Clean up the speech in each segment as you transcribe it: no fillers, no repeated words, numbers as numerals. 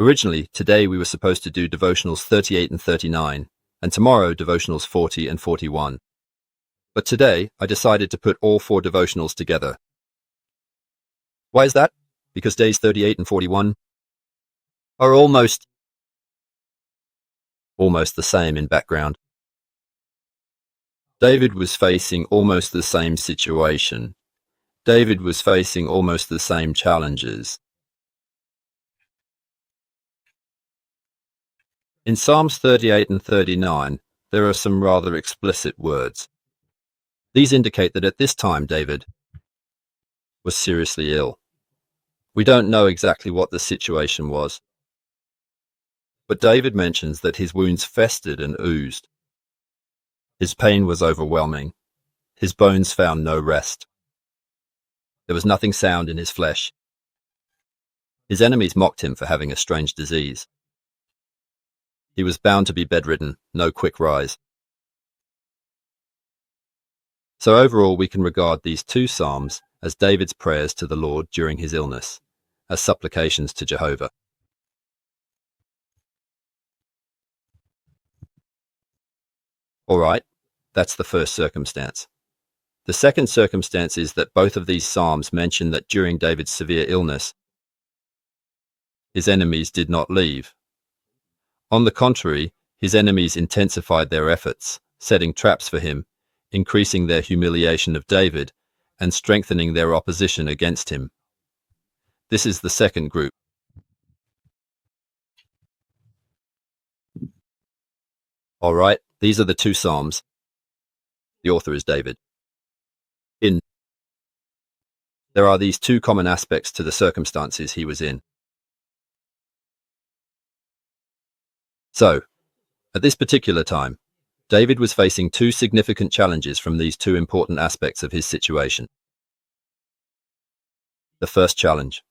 Originally, today we were supposed to do devotionals 38 and 39, and tomorrow devotionals 40 and 41. But today, I decided to put all 4 devotionals together. Why is that? Because days 38 and 41 are almost the same in background. David was facing almost the same situation. David was facing almost the same challenges. In Psalms 38 and 39, there are some rather explicit words. These indicate that at this time David was seriously ill. We don't know exactly what the situation was, but David mentions that his wounds festered and oozed. His pain was overwhelming. His bones found no rest. There was nothing sound in his flesh. His enemies mocked him for having a strange disease. He was bound to be bedridden, no quick rise. So overall, we can regard these 2 psalms as David's prayers to the Lord during his illness, as supplications to Jehovah. All right, that's the first circumstance. The second circumstance is that both of these psalms mention that during David's severe illness, his enemies did not leave. On the contrary, his enemies intensified their efforts, setting traps for him, increasing their humiliation of David, and strengthening their opposition against him. This is the second group. All right, these are the 2 psalms. The author is David. There are these 2 common aspects to the circumstances he was in. So, at this particular time, David was facing 2 significant challenges from these 2 important aspects of his situation. The first challenge.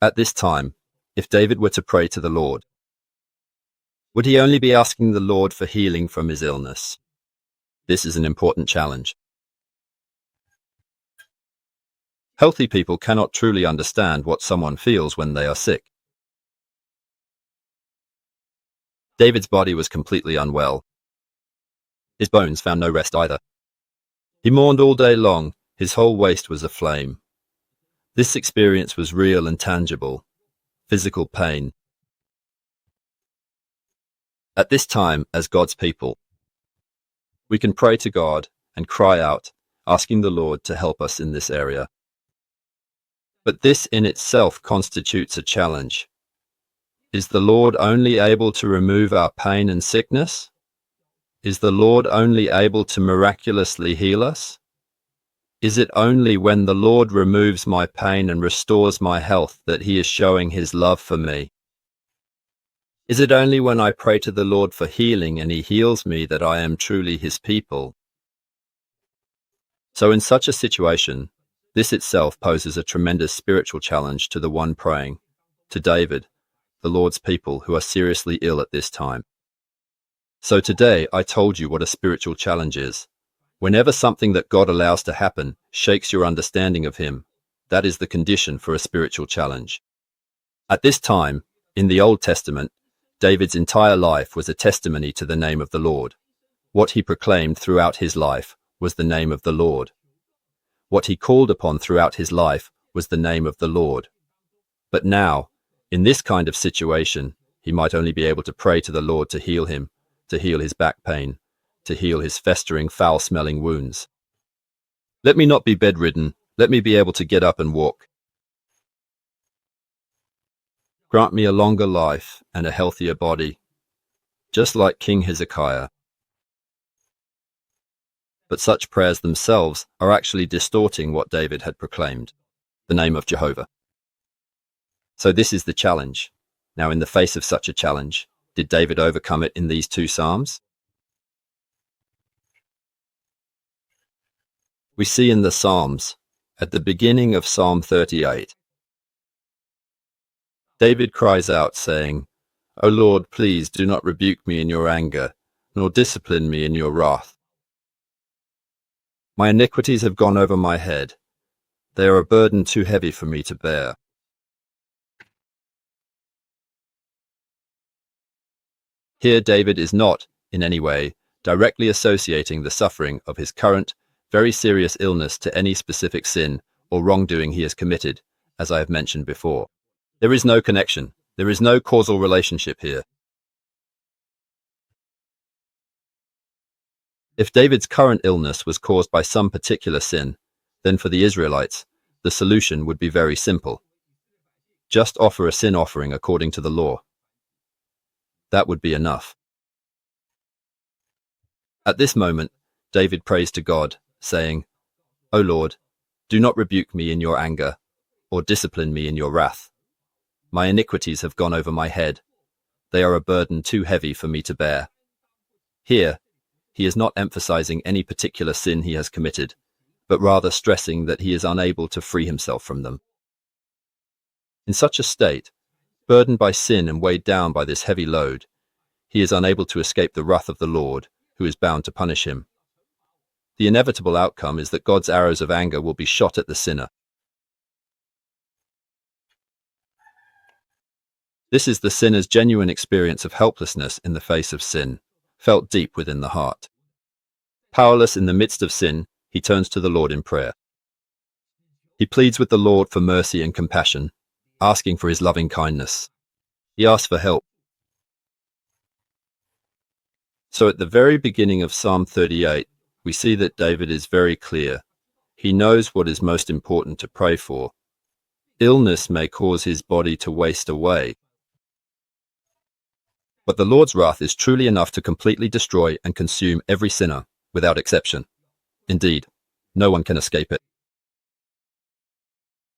At this time, if David were to pray to the Lord, would he only be asking the Lord for healing from his illness? This is an important challenge. Healthy people cannot truly understand what someone feels when they are sick. David's body was completely unwell. His bones found no rest either. He mourned all day long. His whole waist was aflame. This experience was real and tangible, physical pain. At this time, as God's people, we can pray to God and cry out, asking the Lord to help us in this area. But this in itself constitutes a challenge. Is the Lord only able to remove our pain and sickness? Is the Lord only able to miraculously heal us? Is it only when the Lord removes my pain and restores my health that he is showing his love for me? Is it only when I pray to the Lord for healing and he heals me that I am truly his people? So in such a situation, this itself poses a tremendous spiritual challenge to the one praying, to David, the Lord's people who are seriously ill at this time. So today I told you what a spiritual challenge is. Whenever something that God allows to happen shakes your understanding of him, that is the condition for a spiritual challenge. At this time, in the Old Testament, David's entire life was a testimony to the name of the Lord. What he proclaimed throughout his life was the name of the Lord. What he called upon throughout his life was the name of the Lord. But now, in this kind of situation, he might only be able to pray to the Lord to heal him, to heal his back pain, to heal his festering, foul-smelling wounds. Let me not be bedridden. Let me be able to get up and walk. Grant me a longer life and a healthier body, just like King Hezekiah. But such prayers themselves are actually distorting what David had proclaimed, the name of Jehovah. So this is the challenge. Now, in the face of such a challenge, did David overcome it in these 2 psalms? We see in the Psalms, at the beginning of Psalm 38, David cries out saying, "O Lord, please do not rebuke me in your anger, nor discipline me in your wrath. My iniquities have gone over my head. They are a burden too heavy for me to bear." Here David is not, in any way, directly associating the suffering of his current, very serious illness to any specific sin or wrongdoing he has committed, as I have mentioned before. There is no connection. There is no causal relationship here. If David's current illness was caused by some particular sin, then for the Israelites, the solution would be very simple. Just offer a sin offering according to the law. That would be enough. At this moment, David prays to God, saying, "O Lord, do not rebuke me in your anger, or discipline me in your wrath. My iniquities have gone over my head. They are a burden too heavy for me to bear." Here, he is not emphasizing any particular sin he has committed, but rather stressing that he is unable to free himself from them. In such a state, burdened by sin and weighed down by this heavy load, he is unable to escape the wrath of the Lord, who is bound to punish him. The inevitable outcome is that God's arrows of anger will be shot at the sinner. This is the sinner's genuine experience of helplessness in the face of sin, felt deep within the heart. Powerless in the midst of sin, he turns to the Lord in prayer. He pleads with the Lord for mercy and compassion, asking for his loving kindness. He asks for help. So at the very beginning of Psalm 38, we see that David is very clear. He knows what is most important to pray for. Illness may cause his body to waste away, but the Lord's wrath is truly enough to completely destroy and consume every sinner, without exception. Indeed, no one can escape it.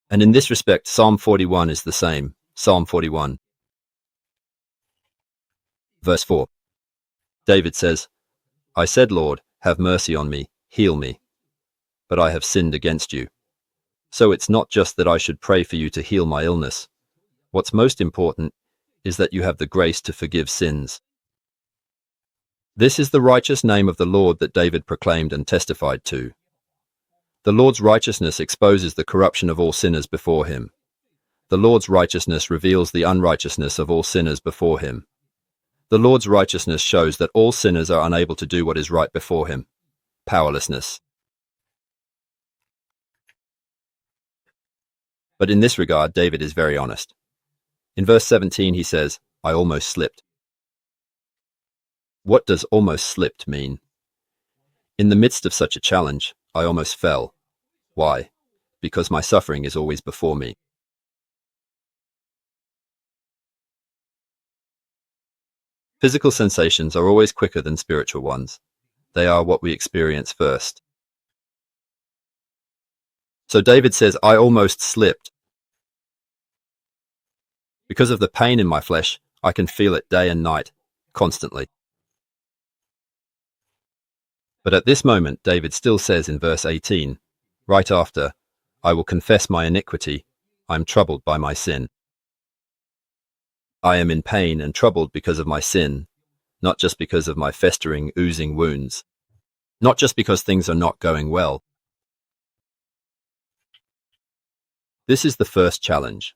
And in this respect, Psalm 41 is the same. Psalm 41. Verse 4. David says, "I said, Lord, have mercy on me, heal me. But I have sinned against you." So it's not just that I should pray for you to heal my illness. What's most important is that you have the grace to forgive sins. This is the righteous name of the Lord that David proclaimed and testified to. The Lord's righteousness exposes the corruption of all sinners before him. The Lord's righteousness reveals the unrighteousness of all sinners before him. The Lord's righteousness shows that all sinners are unable to do what is right before him. Powerlessness. But in this regard, David is very honest. In verse 17 he says, "I almost slipped." What does almost slipped mean? In the midst of such a challenge, I almost fell. Why? Because my suffering is always before me. Physical sensations are always quicker than spiritual ones. They are what we experience first. So David says, "I almost slipped." Because of the pain in my flesh, I can feel it day and night, constantly. But at this moment, David still says in verse 18, right after, "I will confess my iniquity, I am troubled by my sin." I am in pain and troubled because of my sin, not just because of my festering, oozing wounds, not just because things are not going well. This is the first challenge.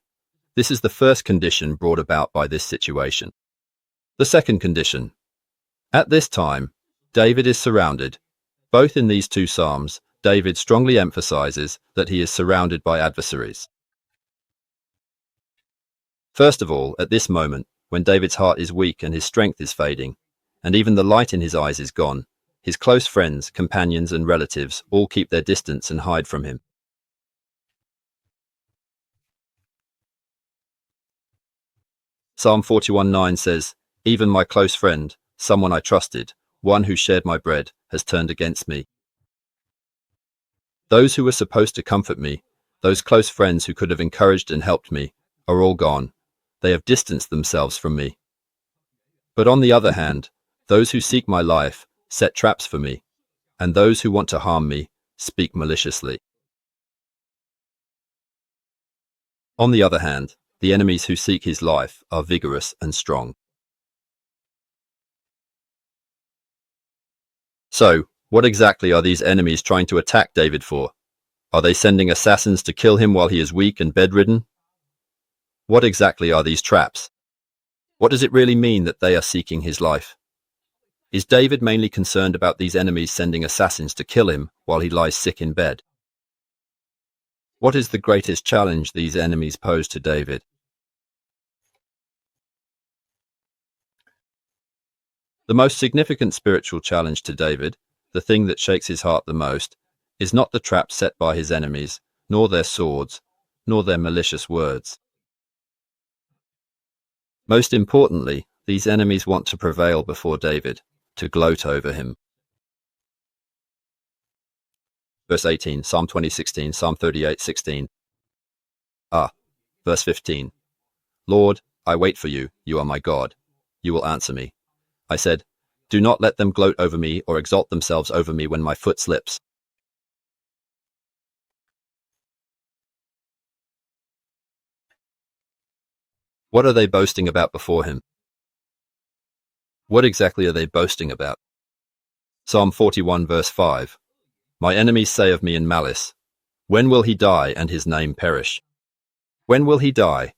This is the first condition brought about by this situation. The second condition. At this time, David is surrounded. Both in these two psalms, David strongly emphasizes that he is surrounded by adversaries. First of all, at this moment, when David's heart is weak and his strength is fading, and even the light in his eyes is gone, his close friends, companions, and relatives all keep their distance and hide from him. Psalm 41:9 says, "Even my close friend, someone I trusted, one who shared my bread, has turned against me." Those who were supposed to comfort me, those close friends who could have encouraged and helped me, are all gone. They have distanced themselves from me. But on the other hand, those who seek my life set traps for me, and those who want to harm me speak maliciously. On the other hand, the enemies who seek his life are vigorous and strong. So, what exactly are these enemies trying to attack David for? Are they sending assassins to kill him while he is weak and bedridden? What exactly are these traps? What does it really mean that they are seeking his life? Is David mainly concerned about these enemies sending assassins to kill him while he lies sick in bed? What is the greatest challenge these enemies pose to David? The most significant spiritual challenge to David, the thing that shakes his heart the most, is not the trap set by his enemies, nor their swords, nor their malicious words. Most importantly, these enemies want to prevail before David, to gloat over him. Verse 18, Psalm 20:16, Psalm 38:16. Verse 15. Lord, I wait for you, you are my God. You will answer me. I said, do not let them gloat over me or exalt themselves over me when my foot slips. What are they boasting about before him? What exactly are they boasting about? Psalm 41 verse 5. My enemies say of me in malice, when will he die and his name perish? When will he die?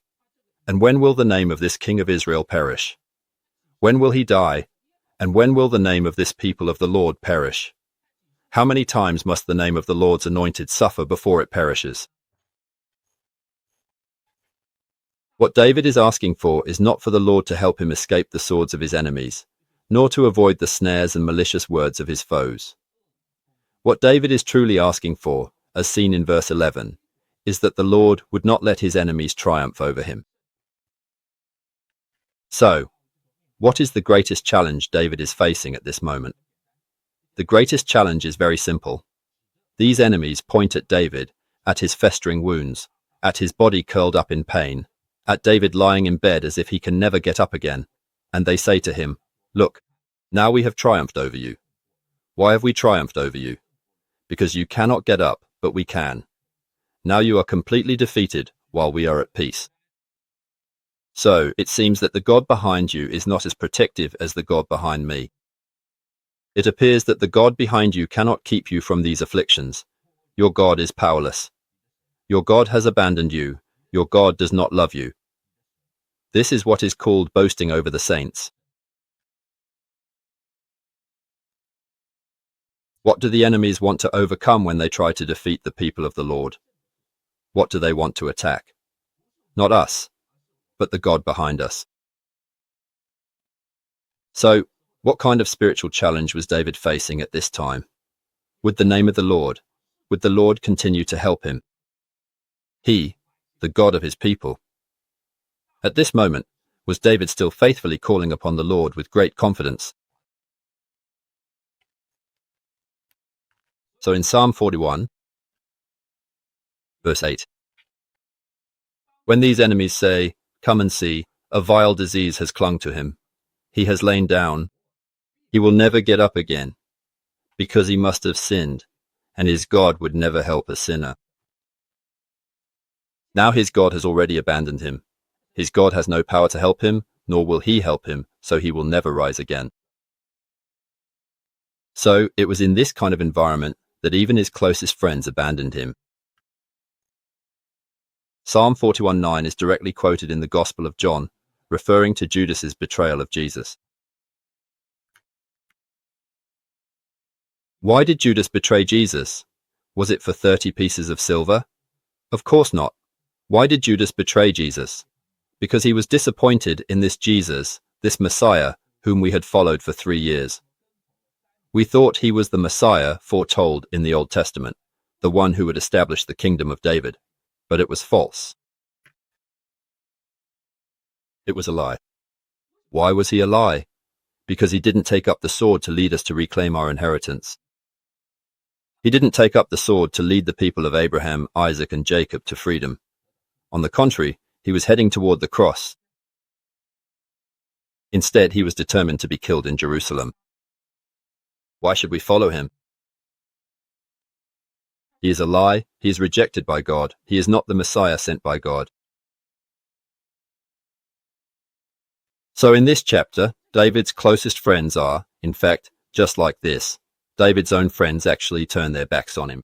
And when will the name of this King of Israel perish? When will he die? And when will the name of this people of the Lord perish? How many times must the name of the Lord's anointed suffer before it perishes? What David is asking for is not for the Lord to help him escape the swords of his enemies, nor to avoid the snares and malicious words of his foes. What David is truly asking for, as seen in verse 11, is that the Lord would not let his enemies triumph over him. So, what is the greatest challenge David is facing at this moment? The greatest challenge is very simple. These enemies point at David, at his festering wounds, at his body curled up in pain, at David lying in bed as if he can never get up again, and they say to him, look, now we have triumphed over you. Why have we triumphed over you? Because you cannot get up, but we can. Now you are completely defeated while we are at peace. So, it seems that the God behind you is not as protective as the God behind me. It appears that the God behind you cannot keep you from these afflictions. Your God is powerless. Your God has abandoned you. Your God does not love you. This is what is called boasting over the saints. What do the enemies want to overcome when they try to defeat the people of the Lord? What do they want to attack? Not us, but the God behind us. So, what kind of spiritual challenge was David facing at this time? Would the name of the Lord continue to help him? He, the God of his people. At this moment, was David still faithfully calling upon the Lord with great confidence? So in Psalm 41, verse 8, when these enemies say, come and see, a vile disease has clung to him. He has lain down. He will never get up again, because he must have sinned, and his God would never help a sinner. Now his God has already abandoned him. His God has no power to help him, nor will he help him, so he will never rise again. So it was in this kind of environment that even his closest friends abandoned him. Psalm 41:9 is directly quoted in the Gospel of John, referring to Judas's betrayal of Jesus. Why did Judas betray Jesus? Was it for 30 pieces of silver? Of course not. Why did Judas betray Jesus? Because he was disappointed in this Jesus, this Messiah, whom we had followed for 3 years. We thought he was the Messiah foretold in the Old Testament, the one who would establish the kingdom of David. But it was false. It was a lie. Why was he a lie? Because he didn't take up the sword to lead us to reclaim our inheritance. He didn't take up the sword to lead the people of Abraham, Isaac, and Jacob to freedom. On the contrary, he was heading toward the cross. Instead, he was determined to be killed in Jerusalem. Why should we follow him? He is a lie. He is rejected by God. He is not the Messiah sent by God. So in this chapter, David's closest friends are, in fact, just like this. David's own friends actually turn their backs on him.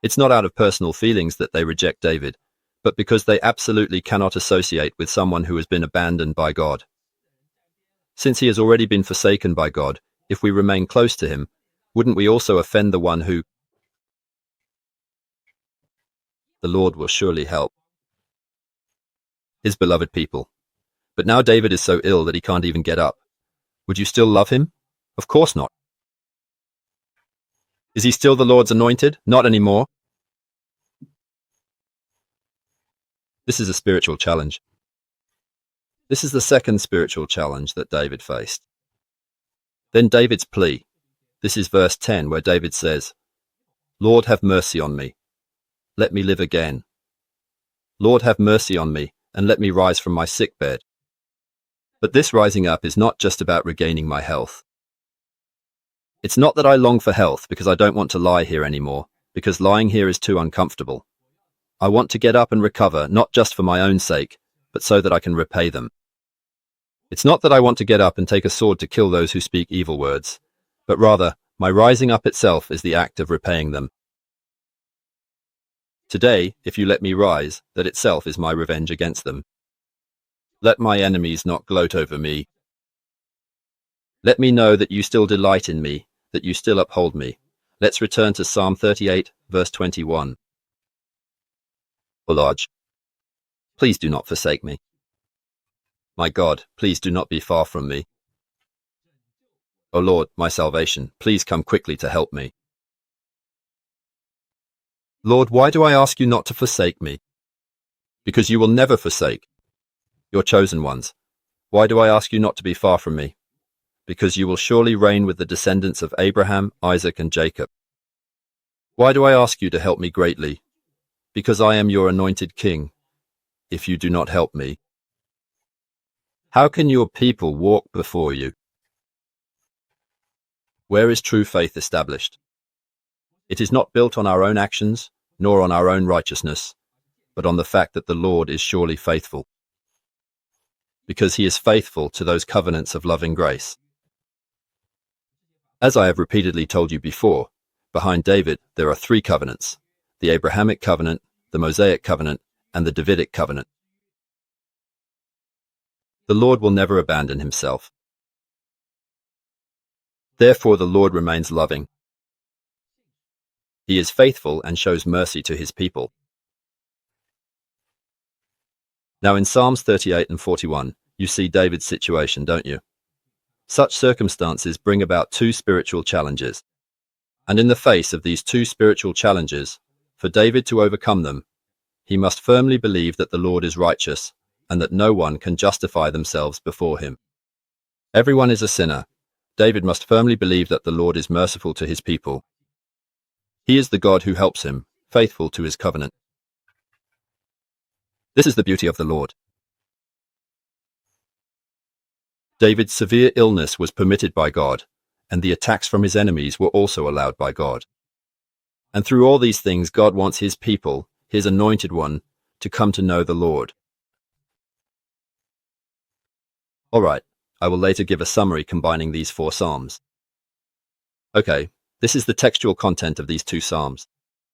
It's not out of personal feelings that they reject David, but because they absolutely cannot associate with someone who has been abandoned by God. Since he has already been forsaken by God, if we remain close to him, wouldn't we also offend the one who the Lord will surely help? His beloved people. But now David is so ill that he can't even get up. Would you still love him? Of course not. Is he still the Lord's anointed? Not anymore. This is a spiritual challenge. This is the second spiritual challenge that David faced. Then David's plea. This is verse 10, where David says, Lord, have mercy on me. Let me live again. Lord, have mercy on me, and let me rise from my sick bed. But this rising up is not just about regaining my health. It's not that I long for health because I don't want to lie here anymore, because lying here is too uncomfortable. I want to get up and recover, not just for my own sake, but so that I can repay them. It's not that I want to get up and take a sword to kill those who speak evil words, but rather, my rising up itself is the act of repaying them. Today, if you let me rise, that itself is my revenge against them. Let my enemies not gloat over me. Let me know that you still delight in me, that you still uphold me. Let's return to Psalm 38, verse 21. O Lord, please do not forsake me. My God, please do not be far from me. O Lord, my salvation, please come quickly to help me. Lord, why do I ask you not to forsake me? Because you will never forsake your chosen ones. Why do I ask you not to be far from me? Because you will surely reign with the descendants of Abraham, Isaac, and Jacob. Why do I ask you to help me greatly? Because I am your anointed king. If you do not help me, how can your people walk before you? Where is true faith established? It is not built on our own actions, nor on our own righteousness, but on the fact that the Lord is surely faithful. Because he is faithful to those covenants of loving grace. As I have repeatedly told you before, behind David there are three covenants: the Abrahamic covenant, the Mosaic covenant, and the Davidic covenant. The Lord will never abandon himself. Therefore the Lord remains loving. He is faithful and shows mercy to his people. Now in Psalms 38 and 41, you see David's situation, don't you? Such circumstances bring about two spiritual challenges. And in the face of these two spiritual challenges, for David to overcome them, he must firmly believe that the Lord is righteous and that no one can justify themselves before him. Everyone is a sinner. David must firmly believe that the Lord is merciful to his people. He is the God who helps him, faithful to his covenant. This is the beauty of the Lord. David's severe illness was permitted by God, and the attacks from his enemies were also allowed by God. And through all these things, God wants his people, his anointed one, to come to know the Lord. All right, I will later give a summary combining these four psalms. Okay, this is the textual content of these two psalms.